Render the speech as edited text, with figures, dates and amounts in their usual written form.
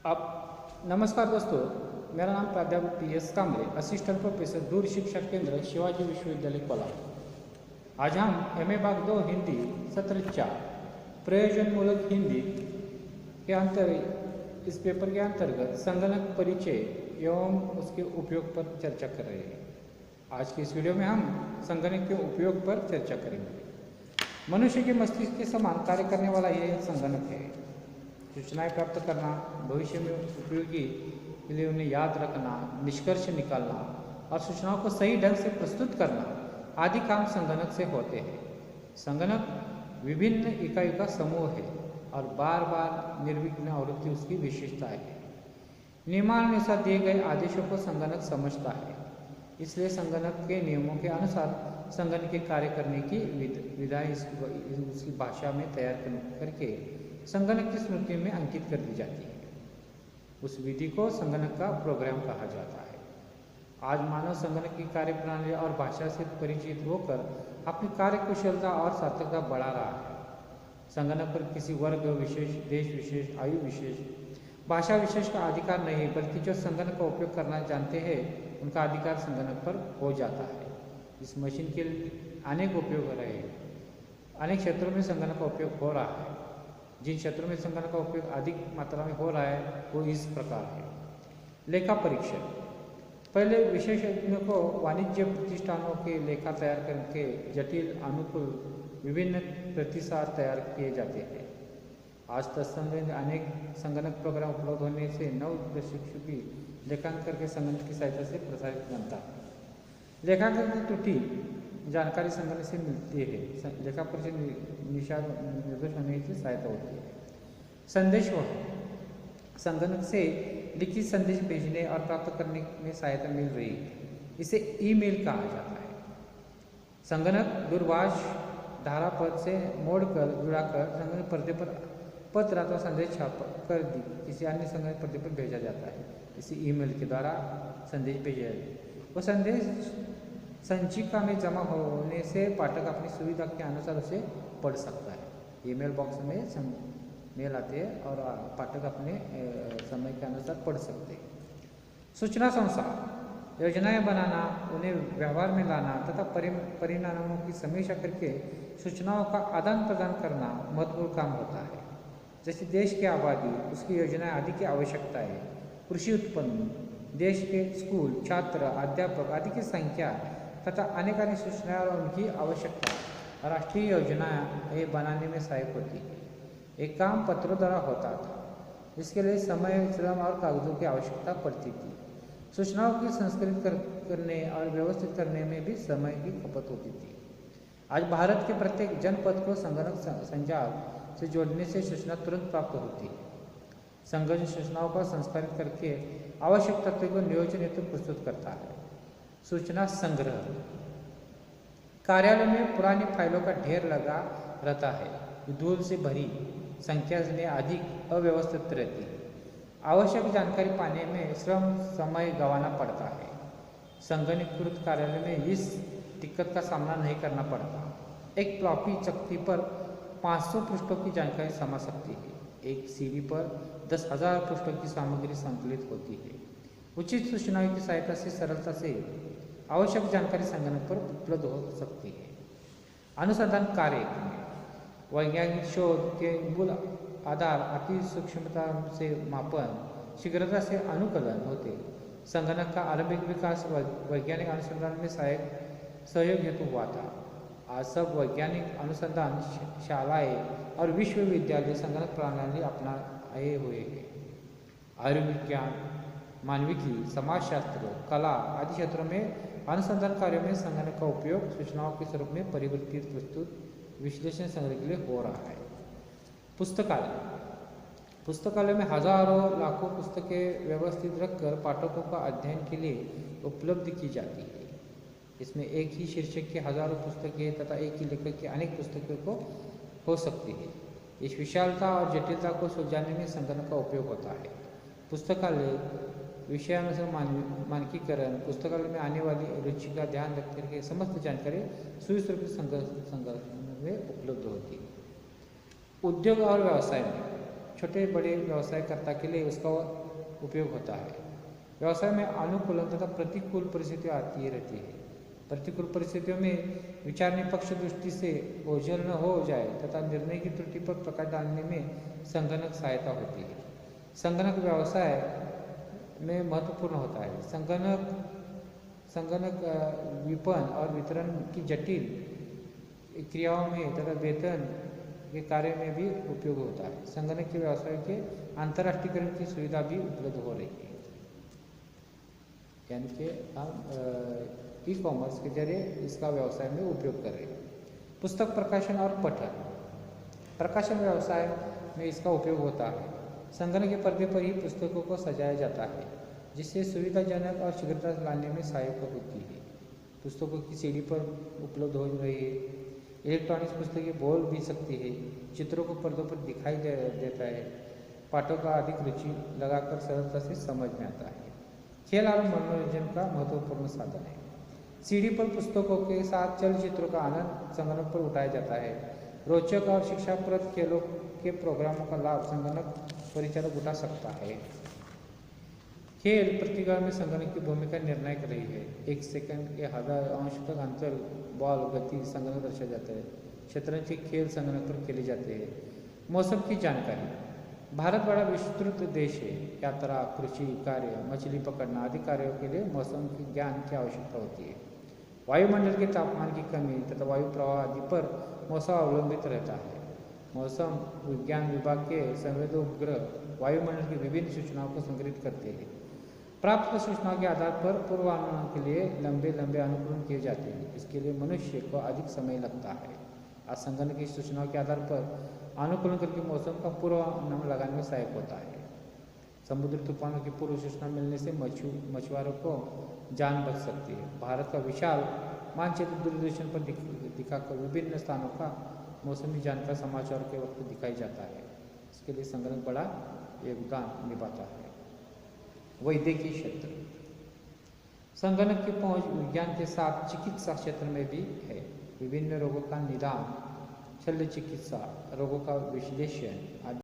आप नमस्कार दोस्तों, मेरा नाम प्राध्यापक PS कांबळे, असिस्टेंट प्रोफेसर दूर शिक्षा केंद्र शिवाजी विश्वविद्यालय कोल्हापुर। आज हम MA भाग 2 हिंदी सत्र 4 प्रयोजनमूलक हिंदी के इस पेपर के अंतर्गत संगणक परिचय एवं उसके उपयोग पर चर्चा कर रहे हैं। आज के इस वीडियो में हम संगणक के उपयोग पर चर्चा करेंगे। मनुष्य के मस्तिष्क के समान कार्य करने वाला यह संगणक है। सूचनाएं प्राप्त करना, भविष्य में उपयोगी के लिए उन्हें याद रखना, निष्कर्ष निकालना और सूचनाओं को सही ढंग से प्रस्तुत करना आदि काम संगणक से होते हैं। संगणक विभिन्न इकाइयों का समूह है और बार बार निर्विघ्न आवृत्ति उसकी विशेषता है। नियमानुसार दिए गए आदेशों को संगणक समझता है, इसलिए संगणक के नियमों के अनुसार संगणक के कार्य करने की विधाएं उसकी भाषा में तैयार करके संगणक की स्मृति में अंकित कर दी जाती है। उस विधि को संगणक का प्रोग्राम कहा जाता है। आज मानव संगणक की कार्य प्रणाली और भाषा से परिचित होकर अपनी कार्य कुशलता और सार्थकता बढ़ा रहा है। संगणक पर किसी वर्ग विशेष, देश विशेष, आयु विशेष, भाषा विशेष का अधिकार नहीं, बल्कि जो संगणक का उपयोग करना जानते हैं उनका अधिकार संगणक पर हो जाता है। इस मशीन के अनेक उपयोग हो रहे हैं। अनेक क्षेत्रों में संगणक का उपयोग हो रहा है। जिन क्षेत्रों में संगणक का उपयोग अधिक मात्रा में हो रहा है वो इस प्रकार है। लेखा परीक्षण। पहले विशेषज्ञों को वाणिज्य प्रतिष्ठानों के लेखा तैयार करके जटिल, अनुकूल विभिन्न प्रतिसाद तैयार किए जाते हैं। आज तत्संबंधी अनेक संगणक प्रोग्राम उपलब्ध होने से नव प्रशिक्षु भी लेखांकन करके संगणक की सहायता से प्रसारित बनता है। लेखांकन की त्रुटि जानकारी संगणक से मिलती है। लेखा परीक्षण निर्दोष होने की सहायता होती है। संदेश वहन। संगणक से लिखित संदेश भेजने और प्राप्त करने में सहायता मिल रही है। इसे ईमेल कहा जाता है। संगणक दूरभाष धारा पद से मोड़कर जुड़ाकर संगणक पर्दे पर पत्र अथवा संदेश छाप कर किसी अन्य संगणक पर्दे पर भेजा जाता है। इसे ईमेल के द्वारा संदेश भेजा जाता है। वो संदेश संचिका में जमा होने से पाठक अपनी सुविधा के अनुसार उसे पढ़ सकता है। ईमेल बॉक्स में मेल आते हैं और पाठक अपने समय के अनुसार पढ़ सकते हैं। सूचना संसार। योजनाएं बनाना, उन्हें व्यवहार में लाना तथा परिणामों की समीक्षा करके सूचनाओं का आदान प्रदान करना महत्वपूर्ण काम होता है। जैसे देश की आबादी, उसकी योजनाएं आदि की आवश्यकता है। कृषि उत्पन्न, देश के स्कूल, छात्र, अध्यापक आदि की संख्या तथा अनेक सूचनाएं और उनकी आवश्यकता राष्ट्रीय योजनाएं बनाने में सहायक होती है। एक काम पत्रों द्वारा होता था, जिसके लिए समय, श्रम और कागजों की आवश्यकता पड़ती थी। सूचनाओं की संस्कृत करने और व्यवस्थित करने में भी समय की खपत होती थी। आज भारत के प्रत्येक जनपद को संगणक संजाल से जोड़ने से सूचना तुरंत प्राप्त होती है। संगणक सूचनाओं को संस्कारित करके आवश्यक तथ्यों को नियोजन हेतु प्रस्तुत करता है। सूचना संग्रह। कार्यालय में पुरानी फाइलों का ढेर लगा रहता है, धूल से भरी, संख्या में अधिक अव्यवस्थित रहती है। आवश्यक जानकारी पाने में श्रम समय गंवाना पड़ता है। संगणकीकृत कार्यालय में इस दिक्कत का सामना नहीं करना पड़ता। एक फ्लॉपी चकती पर 500 पृष्ठों की जानकारी समा सकती है। एक CD पर 10,000 पृष्ठों की सामग्री संकलित होती है। उचित सूचनाओं की सहायता से सरलता से आवश्यक जानकारी संगणक पर उपलब्ध हो सकती है। अनुसंधान कार्य। वैज्ञानिक शोध के मूल आधार अति सूक्ष्मता से मापन, शीघ्रता से अनुकलन होते। संगणक का आरंभिक विकास वैज्ञानिक अनुसंधान में सहयोग हेतु हुआ था। आज सब वैज्ञानिक अनुसंधान शालाएं और विश्वविद्यालय संगणक प्रणाली अपनाए हुए हैं। आयुर्विज्ञान, मानविकी, समाजशास्त्र, कला आदि क्षेत्रों में अनुसंधान कार्यों में संगणक का उपयोग सूचनाओं के स्वरूप में परिवर्तित, प्रस्तुत, विश्लेषण संग्रह के लिए हो रहा है। पुस्तकालय। पुस्तकालय में हजारों लाखों पुस्तकें व्यवस्थित रखकर पाठकों का अध्ययन के लिए उपलब्ध की जाती है। इसमें एक ही शीर्षक की हजारों पुस्तकें तथा एक ही लेखक की अनेक पुस्तकों को हो सकती है। इस विशालता और जटिलता को सुलझाने में संगणक का उपयोग होता है। पुस्तकालय विषयानुसार मानकीकरण। पुस्तकालय में आने वाली रुचि का ध्यान रख करके समस्त जानकारी सुव्यवस्थित संगणक में उपलब्ध होती है। उद्योग और व्यवसाय में छोटे बड़े व्यवसायकर्ता के लिए उसका उपयोग होता है। व्यवसाय में अनुकूल तथा प्रतिकूल परिस्थितियाँ आती रहती है। प्रतिकूल परिस्थितियों में विचार निष्पक्ष दृष्टि से ओझल न हो जाए तथा निर्णय की त्रुटि पर प्रकाश डालने में संगणक सहायता होती है। संगणक व्यवसाय में महत्वपूर्ण होता है। संगणक विपणन और वितरण की जटिल क्रियाओं में तथा वेतन के कार्य में भी उपयोग होता है। संगणक के व्यवसाय के अंतर्राष्ट्रीयकरण की सुविधा भी उपलब्ध हो रही है, यानी कि हम ई-कॉमर्स के जरिए इसका व्यवसाय में उपयोग कर रहे हैं। पुस्तक प्रकाशन और पठन, प्रकाशन व्यवसाय में इसका उपयोग होता है। संगणक के पर्दे पर ही पुस्तकों को सजाया जाता है, जिससे सुविधाजनक और शीघ्रता लाने में सहायक होती है। पुस्तकों की सीडी पर उपलब्ध हो रही है। इलेक्ट्रॉनिक्स पुस्तकें बोल भी सकती है, चित्रों को पर्दों पर दिखाई देता है, पाठकों का अधिक रुचि लगाकर सरलता से समझ में आता है। खेल और मनोरंजन का महत्वपूर्ण साधन है। सीडी पर पुस्तकों के साथ चलचित्रों का आनंद संगणक पर उठाया जाता है। रोचक और शिक्षाप्रद खेलों के प्रोग्रामों का लाभ संगणक परिचालक उठा सकता है। खेल प्रतियोगिता में संगणक की भूमिका निर्णायक रही है। 1 सेकंड के 1000 अंश तक अंतर बॉल गति संगणक दर्शाया जाता है। शतरंज के खेल संगणक पर खेले जाते हैं। मौसम की जानकारी, भारत बड़ा विस्तृत देश है। यात्रा, कृषि कार्य, मछली पकड़ना आदि कार्यों के लिए मौसम के ज्ञान की आवश्यकता होती है। वायुमंडल के तापमान की कमी तथा वायु प्रवाह आदि पर मौसम अवलंबित रहता है। मौसम विज्ञान विभाग के संवेदक उपग्रह वायुमंडल की विभिन्न सूचनाओं को संग्रहित करते हैं। प्राप्त सूचनाओं के आधार पर पूर्वानुमान के लिए लंबे अनुकूलन किए जाते हैं। इसके लिए मनुष्य को अधिक समय लगता है। आज संगणक की सूचनाओं के आधार पर अनुकूलन करके मौसम का पूर्वानुमान लगाने में सहायक होता है। समुद्री तूफानों की पूर्व सूचना मिलने से मछुआरों को जान बच सकती है। भारत का विशाल मानचित्र दूरदर्शन पर दिखाकर विभिन्न स्थानों का मौसमी जानकारी समाचार के वक्त दिखाई जाता है। इसके लिए संगणक बड़ा योगदान निभाता है। वैद्यकीय क्षेत्र, संगणक की पहुंच विज्ञान के साथ चिकित्सा क्षेत्र में भी है। विभिन्न रोगों का निदान, शल्य चिकित्सा, रोगों का विश्लेषण आदि